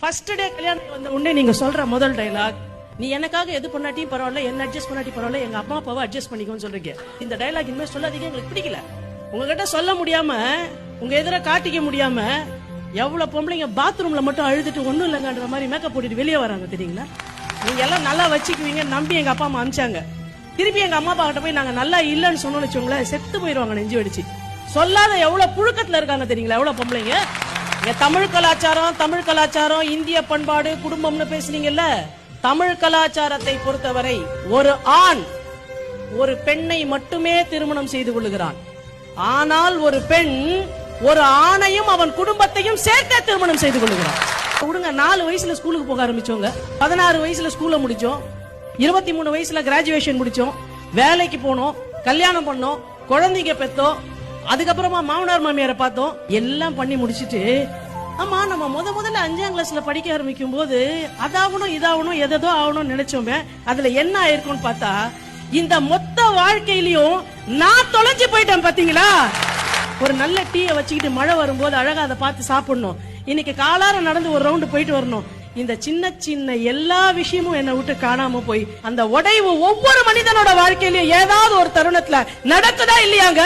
First day கல்யாணம் வந்த உடனே நீங்க சொல்ற முதல் டைலாக், நீ எனக்காக எது பண்ணாட்டியும் பரவாயில்ல, என்ன அட்ஜஸ்ட் பண்ணாட்டி பரவாயில்ல, எங்க அம்மா அப்பாவை அட்ஜஸ்ட் பண்ணிக்கோன்னு சொல்றீங்க. இந்த டைலாக் இனிமே சொல்லாதீங்க, எங்களுக்கு பிடிக்கல. உங்ககிட்ட சொல்ல முடியாம, உங்க எதிர காட்டிக்க முடியாம எவ்வளவு பொம்பளைங்க பாத்ரூம்ல மட்டும் அழுதுட்டு ஒண்ணும் இல்லைங்கன்ற மாதிரி மேக்கப் போட்டுட்டு வெளியே வராங்க தெரியுங்களா? நீங்க எல்லாம் நல்லா வச்சுக்குவீங்க நம்பி எங்க அப்பா அம்மா அனுப்பிச்சாங்க. திருப்பி எங்க அம்மா அப்பா கிட்ட போய் நாங்க நல்லா இல்லன்னு சொன்னோம்னு வச்சுக்கோங்களேன், செத்து போயிருவாங்க நெஞ்சு வெடிச்சு. சொல்லாத எவ்வளவு புழுக்கத்துல இருக்காங்க தெரியுங்களா எவ்வளவு பொம்பளைங்க. தமிழ் கலாச்சாரம், இந்திய பண்பாடு, குடும்பம்னு பேசுனீங்கல்ல. தமிழ் கலாச்சாரத்தை பொறுத்தவரை ஒரு ஆண் ஒரு பெண்ணை மட்டுமே திருமணம் செய்து கொள்ளுகிறான். ஆனால் ஒரு பெண் ஒரு ஆணையும் அவன் குடும்பத்தையும் சேர்க்க திருமணம் செய்து கொள்ளுகிறான். விடுங்க, 4 வயசுல ஸ்கூலுக்கு போக ஆரம்பிச்சோங்க, 16 வயசுல ஸ்கூல்ல முடிச்சோம், 23 வயசுல கிராஜுவேஷன் முடிச்சோம், வேலைக்கு போனோம், கல்யாணம் பண்ணோம், குழந்தைங்க பெத்தோம், அதுக்கப்புறமா மாமனார் மாமியாரை பார்த்தோம், எல்லாம் பண்ணி முடிச்சிட்டு ஆமா நம்ம முதல்ல 5ஆம் கிளாஸ்ல படிக்க ஆரம்பிக்கும் போது அதாகணும் இதாகணும் எதோ ஆகணும்னு நினைச்சோமே, அதுல என்ன ஆயிருக்கும்னு பார்த்தா இந்த மொத்த வாழ்க்கையிலயும் நான் தொலைஞ்சு போயிட்டேன் பாத்தீங்களா. ஒரு நல்ல டீயை வச்சுக்கிட்டு மழை வரும்போது அழகா அதை பார்த்து சாப்பிடணும், இன்னைக்கு காலார நடந்து ஒரு ரவுண்டு போயிட்டு வரணும். இந்த சின்ன சின்ன எல்லா விஷயமும் என்னை விட்டு காணாம போய் அந்த உடைவு ஒவ்வொரு மனிதனோட வாழ்க்கையிலயும் ஏதாவது ஒரு தருணத்துல நடக்குதா இல்லையாங்க?